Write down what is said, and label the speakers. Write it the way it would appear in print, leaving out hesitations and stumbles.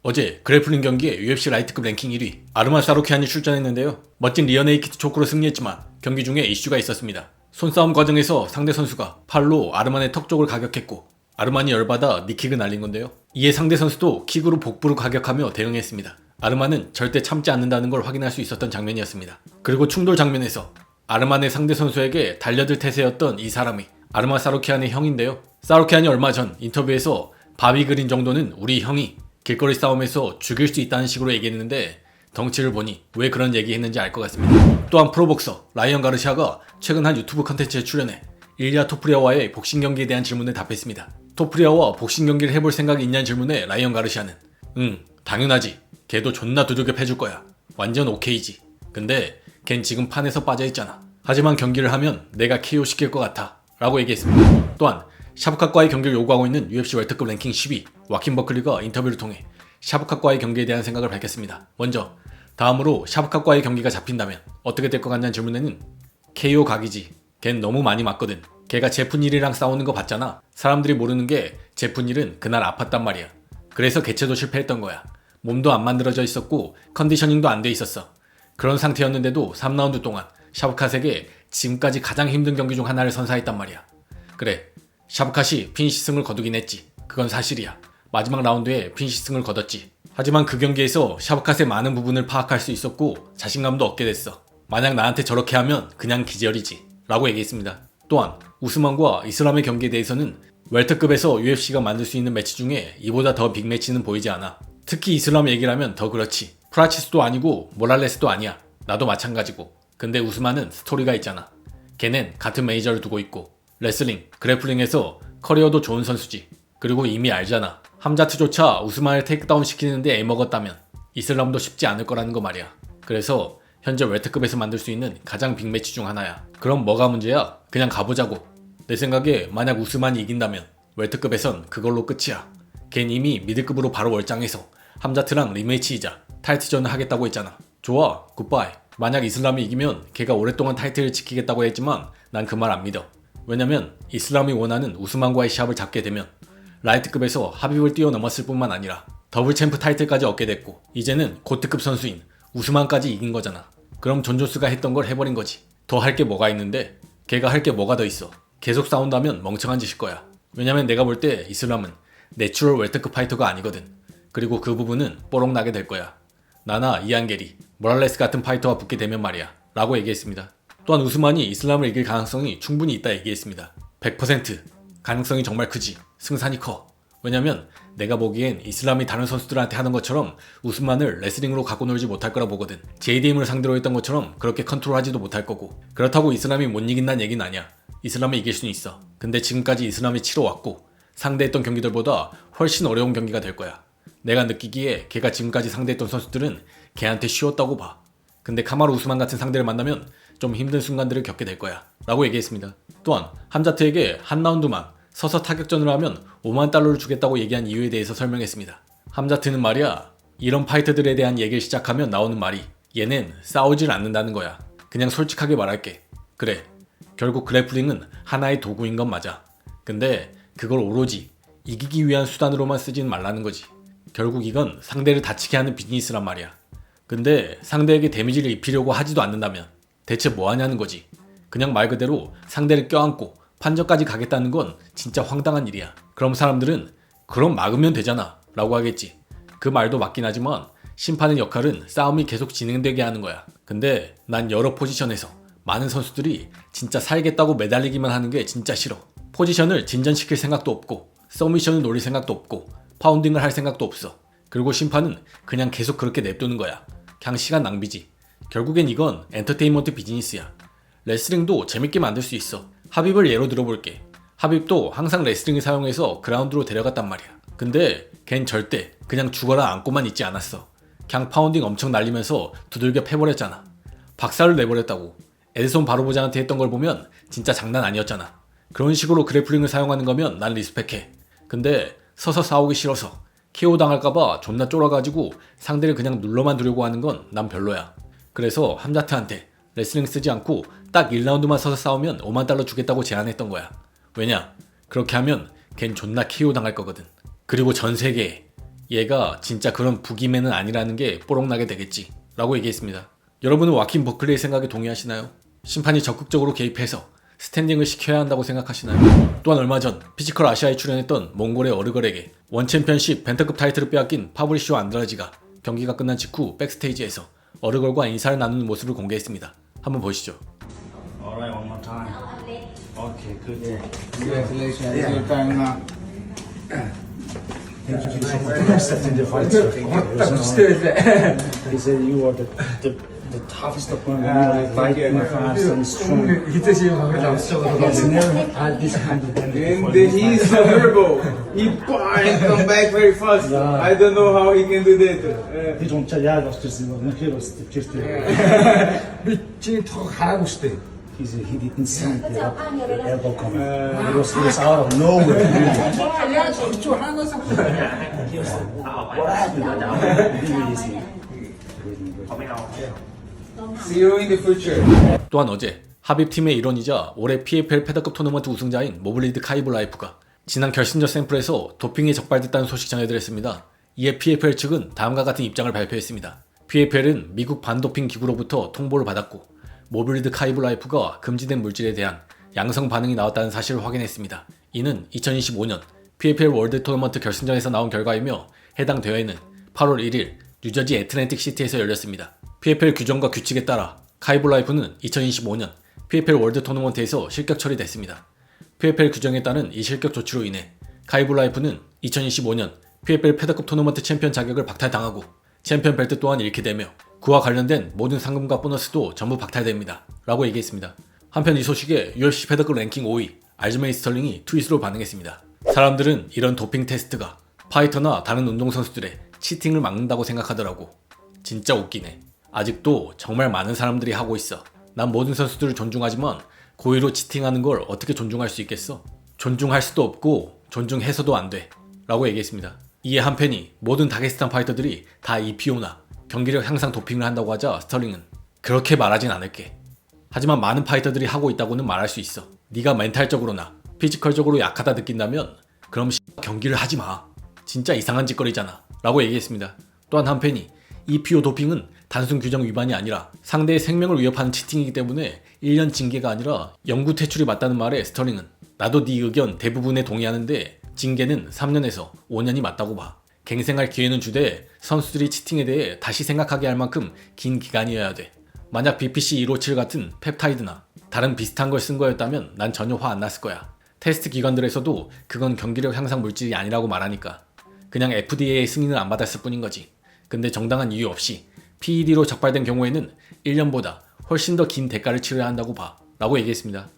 Speaker 1: 어제 그래플링 경기에 UFC 라이트급 랭킹 1위 아르만 사루키안이 출전했는데요. 멋진 리어네이키드 초크로 승리했지만 경기 중에 이슈가 있었습니다. 손싸움 과정에서 상대 선수가 팔로 아르만의 턱 쪽을 가격했고 아르만이 열받아 니킥을 날린 건데요. 이에 상대 선수도 킥으로 복부를 가격하며 대응했습니다. 아르만은 절대 참지 않는다는 걸 확인할 수 있었던 장면이었습니다. 그리고 충돌 장면에서 아르만의 상대 선수에게 달려들 태세였던 이 사람이 아르만 사루키안의 형인데요. 사루키안이 얼마 전 인터뷰에서 바비 그린 정도는 우리 형이 길거리 싸움에서 죽일 수 있다는 식으로 얘기했는데 덩치를 보니 왜 그런 얘기했는지 알 것 같습니다. 또한 프로복서 라이언 가르시아가 최근 한 유튜브 컨텐츠에 출연해 일리아 토프리아와의 복싱 경기에 대한 질문에 답했습니다. 토프리아와 복싱 경기를 해볼 생각이 있냐는 질문에 라이언 가르시아는 당연하지. 걔도 존나 두들겨 패줄 거야. 완전 오케이지. 근데 걘 지금 판에서 빠져있잖아. 하지만 경기를 하면 내가 KO 시킬 것 같아 라고 얘기했습니다. 또한 샤브캅과의 경기를 요구하고 있는 UFC 웰터급 랭킹 10위 와킨 버클리가 인터뷰를 통해 샤브캅과의 경기에 대한 생각을 밝혔습니다. 먼저 다음으로 샤브캅과의 경기가 잡힌다면 어떻게 될 것 같냐는 질문에는 KO 각이지. 걘 너무 많이 맞거든. 걔가 제프닐이랑 싸우는 거 봤잖아. 사람들이 모르는 게 제프닐은 그날 아팠단 말이야. 그래서 개체도 실패했던 거야. 몸도 안 만들어져 있었고 컨디셔닝도 안 돼 있었어. 그런 상태였는데도 3라운드 동안 샤브캅에게 지금까지 가장 힘든 경기 중 하나를 선사했단 말이야. 그래, 샤브캅이 피니시승을 거두긴 했지. 그건 사실이야. 마지막 라운드에 피니시승을 거뒀지. 하지만 그 경기에서 샤브캅의 많은 부분을 파악할 수 있었고 자신감도 얻게 됐어. 만약 나한테 저렇게 하면 그냥 기절이지 라고 얘기했습니다. 또한 우스만과 이슬람의 경기에 대해서는 웰터급에서 UFC가 만들 수 있는 매치 중에 이보다 더 빅매치는 보이지 않아. 특히 이슬람 얘기라면 더 그렇지. 프라치스도 아니고 모랄레스도 아니야. 나도 마찬가지고. 근데 우스만은 스토리가 있잖아. 걔는 같은 메이저를 두고 있고 레슬링, 그래플링에서 커리어도 좋은 선수지. 그리고 이미 알잖아. 함자트조차 우스만을 테이크다운 시키는데 애먹었다면 이슬람도 쉽지 않을 거라는 거 말이야. 그래서 현재 웰터급에서 만들 수 있는 가장 빅매치 중 하나야. 그럼 뭐가 문제야? 그냥 가보자고. 내 생각에 만약 우스만이 이긴다면 웰터급에선 그걸로 끝이야. 걘 이미 미들급으로 바로 월장해서 함자트랑 리매치이자 타이틀전을 하겠다고 했잖아. 좋아, 굿바이. 만약 이슬람이 이기면 걔가 오랫동안 타이틀을 지키겠다고 했지만 난 그 말 안 믿어. 왜냐면 이슬람이 원하는 우스만과의 시합을 잡게 되면 라이트급에서 하빕을 뛰어넘었을 뿐만 아니라 더블 챔프 타이틀까지 얻게 됐고 이제는 고트급 선수인 우스만까지 이긴 거잖아. 그럼 존 존스가 했던 걸 해버린 거지. 더 할 게 뭐가 있는데? 걔가 할 게 뭐가 더 있어. 계속 싸운다면 멍청한 짓일 거야. 왜냐면 내가 볼 때 이슬람은 내추럴 웰터급 파이터가 아니거든. 그리고 그 부분은 뽀록 나게 될 거야. 나나 이안 게리, 모랄레스 같은 파이터와 붙게 되면 말이야 라고 얘기했습니다. 또한 우스만이 이슬람을 이길 가능성이 충분히 있다 얘기했습니다. 100% 가능성이 정말 크지. 승산이 커. 왜냐면 내가 보기엔 이슬람이 다른 선수들한테 하는 것처럼 우스만을 레슬링으로 갖고 놀지 못할 거라 보거든. JDM을 상대로 했던 것처럼 그렇게 컨트롤하지도 못할 거고. 그렇다고 이슬람이 못 이긴다는 얘기는 아니야. 이슬람이 이길 수는 있어. 근데 지금까지 이슬람이 치러왔고 상대했던 경기들보다 훨씬 어려운 경기가 될 거야. 내가 느끼기에 걔가 지금까지 상대했던 선수들은 걔한테 쉬웠다고 봐. 근데 카마루 우스만 같은 상대를 만나면 좀 힘든 순간들을 겪게 될 거야 라고 얘기했습니다. 또한 함자트에게 한 라운드만 서서 타격전을 하면 5만 달러를 주겠다고 얘기한 이유에 대해서 설명했습니다. 함자트는 말이야, 이런 파이터들에 대한 얘기를 시작하면 나오는 말이 얘는 싸우질 않는다는 거야. 그냥 솔직하게 말할게. 그래, 결국 그래플링은 하나의 도구인 건 맞아. 근데 그걸 오로지 이기기 위한 수단으로만 쓰지는 말라는 거지. 결국 이건 상대를 다치게 하는 비즈니스란 말이야. 근데 상대에게 데미지를 입히려고 하지도 않는다면 대체 뭐 하냐는 거지. 그냥 말 그대로 상대를 껴안고 판정까지 가겠다는 건 진짜 황당한 일이야. 그럼 사람들은 그럼 막으면 되잖아 라고 하겠지. 그 말도 맞긴 하지만 심판의 역할은 싸움이 계속 진행되게 하는 거야. 근데 난 여러 포지션에서 많은 선수들이 진짜 살겠다고 매달리기만 하는 게 진짜 싫어. 포지션을 진전시킬 생각도 없고 서미션을 노릴 생각도 없고 파운딩을 할 생각도 없어. 그리고 심판은 그냥 계속 그렇게 냅두는 거야. 그냥 시간 낭비지. 결국엔 이건 엔터테인먼트 비즈니스야. 레슬링도 재밌게 만들 수 있어. 하빕을 예로 들어볼게. 하빕도 항상 레슬링을 사용해서 그라운드로 데려갔단 말이야. 근데 걘 절대 그냥 죽어라 안고만 있지 않았어. 그냥 파운딩 엄청 날리면서 두들겨 패버렸잖아. 박살을 내버렸다고. 에드손 바로보자한테 했던 걸 보면 진짜 장난 아니었잖아. 그런 식으로 그래플링을 사용하는 거면 난 리스펙해. 근데 서서 싸우기 싫어서 KO 당할까봐 존나 쫄아가지고 상대를 그냥 눌러만 두려고 하는 건 난 별로야. 그래서 함자트한테 레슬링 쓰지 않고 딱 1라운드만 서서 싸우면 5만 달러 주겠다고 제안했던 거야. 왜냐? 그렇게 하면 걘 존나 KO 당할 거거든. 그리고 전 세계에 얘가 진짜 그런 부기맨은 아니라는 게 뽀록나게 되겠지 라고 얘기했습니다. 여러분은 와킨 버클리의 생각에 동의하시나요? 심판이 적극적으로 개입해서 스탠딩을 시켜야 한다고 생각하시나요? 또한 얼마 전 피지컬 아시아에 출연했던 몽골의 어르걸에게 원 챔피언십 벤터급 타이틀을 빼앗긴 파브리시오 안드라지가 경기가 끝난 직후 백스테이지에서 어르걸과 인사를 나누는 모습을 공개했습니다. 한번 보시죠.
Speaker 2: Alright, one more time. Okay, good.
Speaker 3: Congratulations, it's your time now.
Speaker 2: Thank you so much for accepting the fight, sir. He said you were the toughest opponent. You fight fast and strong. Yes, never this kind of
Speaker 3: And he's a turbo. He and come back very fast. I don't know how he can do that.
Speaker 2: Bir joncha jag açtırsın onu kırıstı kirti.
Speaker 4: 밑이 더 가고 싶대.
Speaker 2: He didn't see the elbow coming. It was out of nowhere. Really.
Speaker 4: 야, 저쪽 하면서
Speaker 2: He was like, what happened? Really easy.
Speaker 3: See you in the future.
Speaker 1: 또한 어제 하빕팀의 일원이자 올해 PFL 패더급 토너먼트 우승자인 모블리드 카이브 라이프가 지난 결승전 샘플에서 도핑이 적발됐다는 소식 전해드렸습니다. 이에 PFL 측은 다음과 같은 입장을 발표했습니다. PFL은 미국 반도핑 기구로부터 통보를 받았고 모블리드 카이브 라이프가 금지된 물질에 대한 양성 반응이 나왔다는 사실을 확인했습니다. 이는 2025년 PFL 월드 토너먼트 결승전에서 나온 결과이며 해당 대회는 8월 1일 뉴저지 애틀랜틱 시티에서 열렸습니다. PFL 규정과 규칙에 따라 카이브 라이프는 2025년 PFL 월드 토너먼트에서 실격 처리됐습니다. PFL 규정에 따른 이 실격 조치로 인해 카이브 라이프는 2025년 PFL 패더급 토너먼트 챔피언 자격을 박탈당하고 챔피언 벨트 또한 잃게 되며 그와 관련된 모든 상금과 보너스도 전부 박탈됩니다. 라고 얘기했습니다. 한편 이 소식에 UFC 패더급 랭킹 5위 알즈메인 스털링이 트윗으로 반응했습니다. 사람들은 이런 도핑 테스트가 파이터나 다른 운동선수들의 치팅을 막는다고 생각하더라고. 진짜 웃기네. 아직도 정말 많은 사람들이 하고 있어. 난 모든 선수들을 존중하지만 고의로 치팅하는 걸 어떻게 존중할 수 있겠어? 존중할 수도 없고 존중해서도 안 돼. 라고 얘기했습니다. 이에 한 팬이 모든 다게스탄 파이터들이 다 EPO나 경기력 향상 도핑을 한다고 하자 스털링은 그렇게 말하진 않을게. 하지만 많은 파이터들이 하고 있다고는 말할 수 있어. 네가 멘탈적으로나 피지컬적으로 약하다 느낀다면 그럼 경기를 하지 마. 진짜 이상한 짓거리잖아. 라고 얘기했습니다. 또한 한 팬이 EPO 도핑은 단순 규정 위반이 아니라 상대의 생명을 위협하는 치팅이기 때문에 1년 징계가 아니라 영구 퇴출이 맞다는 말에 스털링은 나도 네 의견 대부분에 동의하는데 징계는 3년에서 5년이 맞다고 봐. 갱생할 기회는 주되 선수들이 치팅에 대해 다시 생각하게 할 만큼 긴 기간이어야 돼. 만약 BPC-157 같은 펩타이드나 다른 비슷한 걸 쓴 거였다면 난 전혀 화 안 났을 거야. 테스트 기관들에서도 그건 경기력 향상 물질이 아니라고 말하니까 그냥 FDA의 승인을 안 받았을 뿐인 거지. 근데 정당한 이유 없이 PED로 적발된 경우에는 1년보다 훨씬 더 긴 대가를 치러야 한다고 봐. 라고 얘기했습니다.